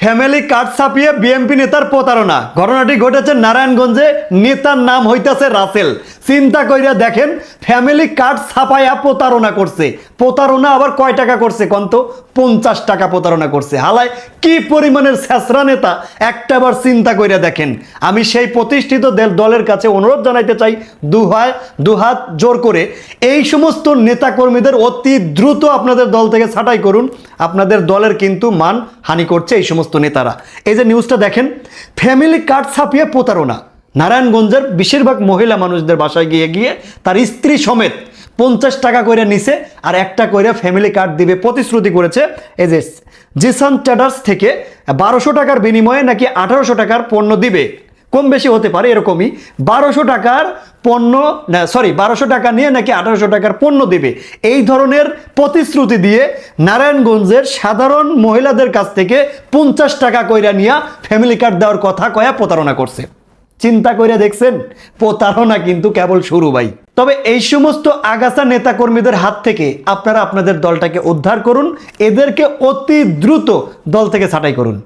Family card ছাপিয়ে BNP নেতার প্রতারণা। ঘটনাটি ঘটেছে নারায়ণগঞ্জে। নেতার নাম হইতাছে রাসেল। চিন্তা কইরা দেখেন, ফ্যামিলি কার্ড ছাপাইয়া প্রতারণা করছে। প্রতারণা আবার কয় টাকা করছে কন্ত? 50 টাকা প্রতারণা করছে। হালায় কি পরিমাণের ছেঁচড়া নেতা, একটাবার চিন্তা কইরা দেখেন। আমি সেই প্রতিষ্ঠিত দলের কাছে অনুরোধ জানাইতে চাই, দুহাত জোর করে এই সমস্ত নেতাকর্মীদের অতি দ্রুত আপনাদের দল থেকে ছাঁটাই করুন। আপনাদের দলের কিন্তু মান হানি করছে এই সমস্ত নেতারা। এই যে নিউজটা দেখেন, ফ্যামিলি কার্ড ছাপিয়ে প্রতারণা। নারায়ণগঞ্জের বেশিরভাগ মহিলা মানুষদের বাসায় গিয়ে গিয়ে তার স্ত্রী সমেত 50 টাকা করে নিছে আর একটা করে ফ্যামিলি কার্ড দিবে প্রতিশ্রুতি করেছে। এই যে জিসান ট্রেডার্স থেকে 1200 টাকার বিনিময়ে নাকি 1800 টাকার পণ্য দিবে। কম বেশি হতে পারে, এরকমই 1200 টাকার পণ্য, 1200 টাকা নিয়ে নাকি 1800 টাকার পণ্য দেবে। এই ধরনের প্রতিশ্রুতি দিয়ে নারায়ণগঞ্জের সাধারণ মহিলাদের কাছ থেকে 50 টাকা কইরা নিয়ে ফ্যামিলি কার্ড দেওয়ার কথা কয়া প্রতারণা করছে। চিন্তা করে দেখছেন? প্রতারণা কিন্তু কেবল শুরু ভাই। তবে এই সমস্ত আগাছা নেতাকর্মীদের হাত থেকে আপনারা আপনাদের দলটাকে উদ্ধার করুন। এদেরকে অতি দ্রুত দল থেকে ছাঁটাই করুন।